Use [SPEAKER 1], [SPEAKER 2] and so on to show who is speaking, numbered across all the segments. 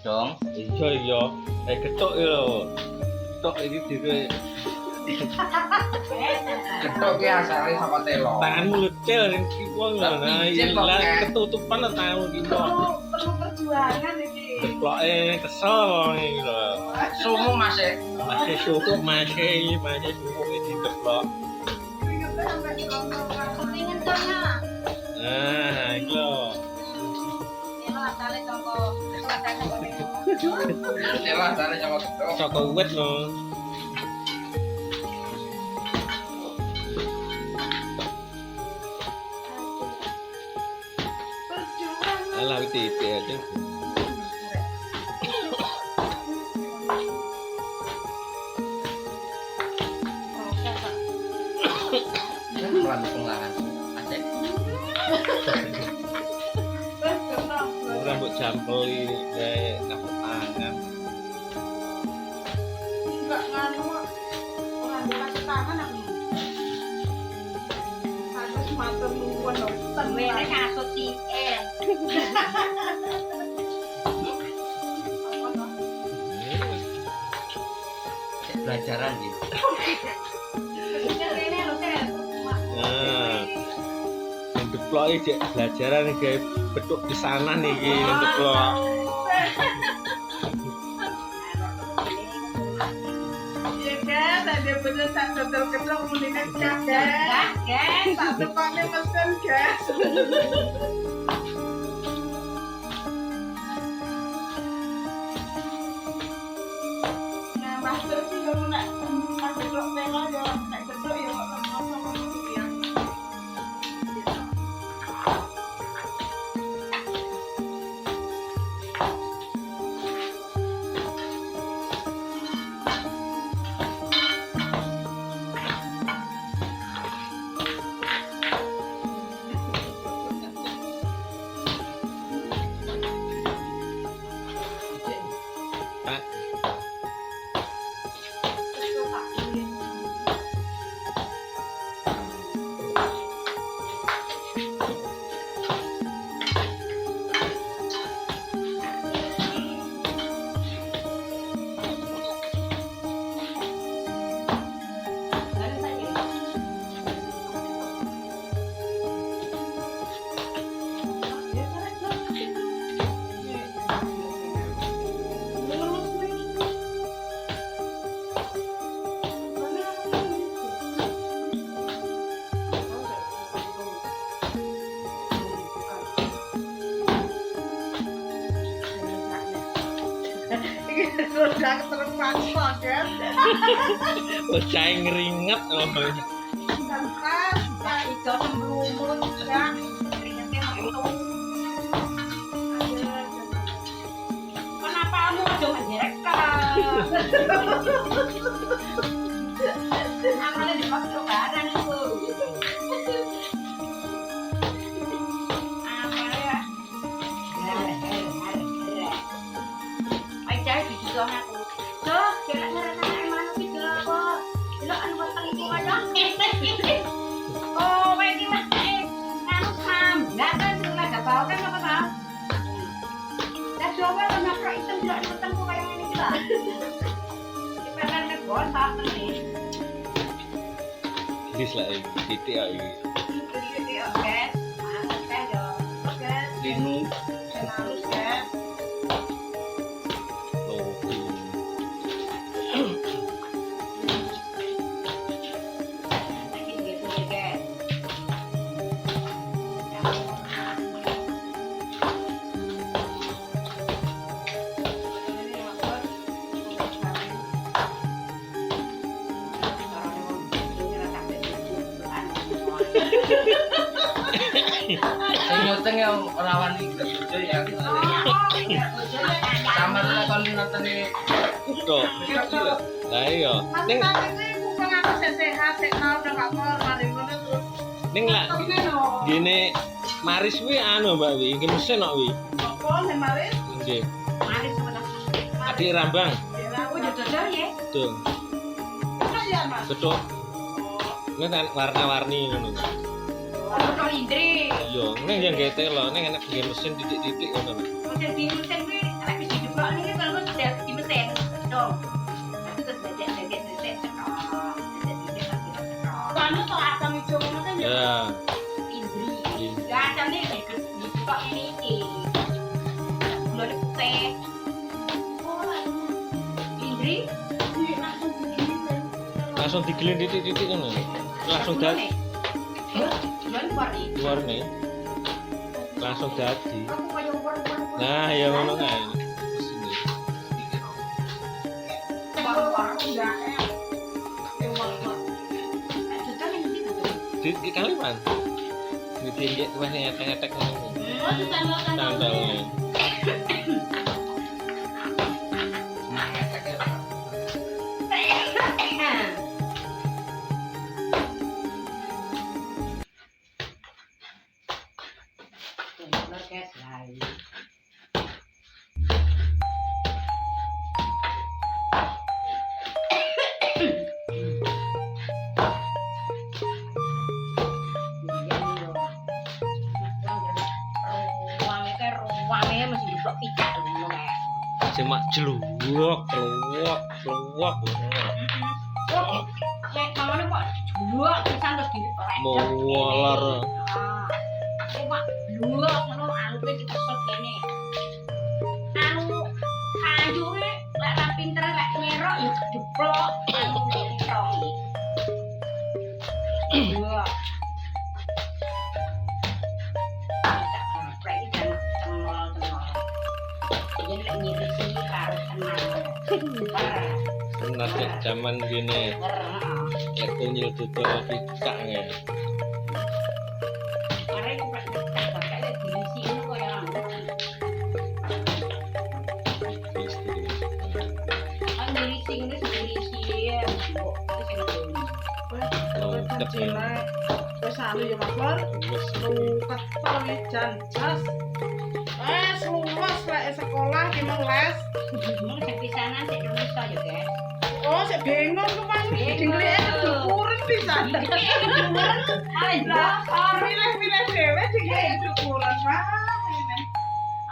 [SPEAKER 1] dong.
[SPEAKER 2] Iya iya. Ketok ya lho. Ketok iki dhewe.
[SPEAKER 1] Ketok ki asale saka telo.
[SPEAKER 2] Tanganmu lecil ning kiwa lho. Nah, iya ketutupan lah tanganmu kiwa.
[SPEAKER 3] Perlu perjuangan iki.
[SPEAKER 2] Deploke kesel iki lho.
[SPEAKER 1] Sumu masih.
[SPEAKER 2] Masih syukur masih syukur iki deplok.
[SPEAKER 3] Keringetnya sampai keroncongan. Kepingin karena.
[SPEAKER 2] Nah, iki lho.
[SPEAKER 3] Ini asale toko.
[SPEAKER 1] Telo asale saka ketok.
[SPEAKER 2] Saka wit lho. Alah titik aja.
[SPEAKER 1] Langsung lah. Acek.
[SPEAKER 2] Rambut jampel kayak kapuk tangan.
[SPEAKER 3] Enggak nganu. Orang dikasih tangan aku. Harus matur nuwun lho. Temene kasut IR.
[SPEAKER 1] Belajaran gitu.
[SPEAKER 3] Ini lho, Ken.
[SPEAKER 2] Nah, yang deplok iki belajaran iki bentuk pisanan iki yang deplok.
[SPEAKER 3] Iya kan, ada bener tak kedel-kedel kemudian jaga. Kan, tak tepatnya pesen gas. Nah, master sih kalau nak kedel telo ya, nak kedel ya sama ya.
[SPEAKER 2] Pak,
[SPEAKER 3] Sudah terpaksa kan?
[SPEAKER 2] bocah ngeringet loh.
[SPEAKER 3] Tanpa hijau sembrumut ya, keringetnya langsung. Kenapa kamu udah menjerekkan? Amalnya dipakai barang itu. Amalnya. Aja di situ aku. Loh, kira ngerasa emang itu apa? Lo anu batang itu aja. Oh, ini mah anu sambat kan sudah enggak tahu kan apa tahu. Dah coba lo naprak itu tidak anu batang kok kayak ini kita. Kita kan ngegon tak nih.
[SPEAKER 2] Wis lah titik iki.
[SPEAKER 3] Jadi oke. Mantap kan yo. Oke.
[SPEAKER 2] Linu
[SPEAKER 3] Halus ya.
[SPEAKER 2] loki.
[SPEAKER 1] Sing nyuteng yang rawan iki bojo ya. Samar lah kon nonton iki.
[SPEAKER 2] Kok. Lah iya. Ning
[SPEAKER 3] sehat, sek mau udah gak mau mari ngono terus.
[SPEAKER 2] ning lah gini Maris wi anu Mbak wi, iki mesin kok wi.
[SPEAKER 3] Apa nek mari?
[SPEAKER 2] Nggih.
[SPEAKER 3] Mari sebentar.
[SPEAKER 2] Adik Rambang.
[SPEAKER 3] Aku yo dodol ya.
[SPEAKER 2] Tuh.
[SPEAKER 3] Terus ya, Mas.
[SPEAKER 2] Betul. Ini kan warna-warni ngono.
[SPEAKER 3] Ono Indri.
[SPEAKER 2] Iya, ning yang gete lho, ning enak nggih mesin titik-titik ngono.
[SPEAKER 3] Mesin di mesin kuwi nek wis dibuka Kok ini kalau sudah di mesin, dong. Tapi terus dedek cetok. Kamu tuh apa hijau kan ya?
[SPEAKER 2] Ya.
[SPEAKER 3] Indri. Gak ada nih di kok ini. Belum putih. Indri.
[SPEAKER 2] Langsung digelin titik-titik ngono. Langsung dadi. Luar nih. Langsung dadi. Nah, ya ngono kae. Di kaliman. Ditinjek wah nyetek-nyetek ngono. Tandalnya. Cuma jeluwak, keluwak, keluwak. Molor. Benar cek zaman gini. Kunyil dodol picak ya.
[SPEAKER 4] Wes anu ya Mas Lor. Lukat paling jan jas. Luas lek sekolah ki nang les. Oh, sik bingung ku Mas. Dingleke dukuren pisan. Pilih-pilih dhewe dingleke dukuren. Wah, ini.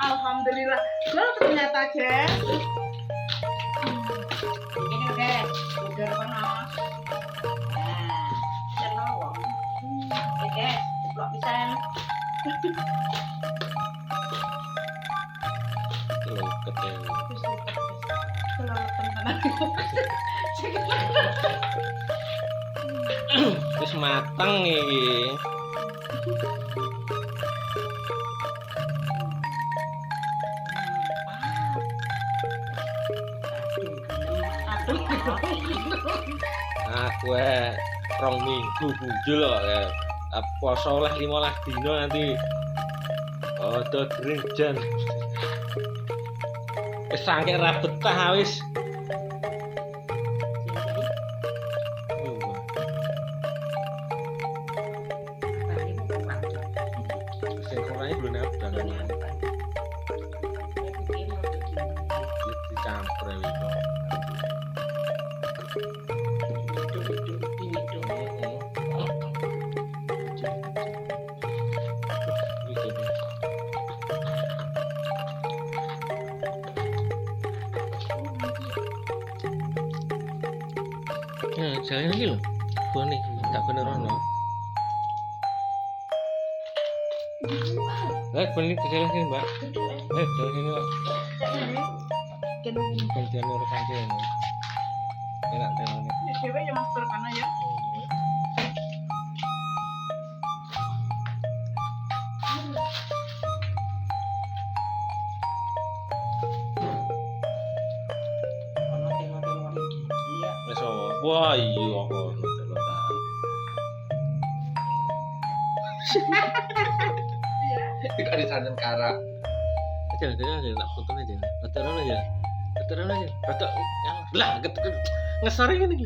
[SPEAKER 4] Alhamdulillah. Lho ternyata Jen.
[SPEAKER 3] Ini guys, udah panas. Nah, senang. Oke guys, blok pisan.
[SPEAKER 2] Lukat ya. Wis mateng iki. Aku rong minggu bujul kok ya. Poso oleh 15 dino nanti. Oh, dodring jan. Wis saking ra betah wis. Sing kurangnya belum ada dangan. Dicampur ya itu. Nah, jalan lagi loh. Boni, tak bener ono. Boni jalan sini, Mbak. Jalan sini, Mbak. Gantian loro kancing. Enak tenan.
[SPEAKER 4] Dewe ya Mas Lor kana ya.
[SPEAKER 2] Wes wah iya ono telotan.
[SPEAKER 1] Tidak di sana kara.
[SPEAKER 2] Jalan tak foto aja. Foto aja. Foto aja. Foto. Lah, ngesore ngene iki.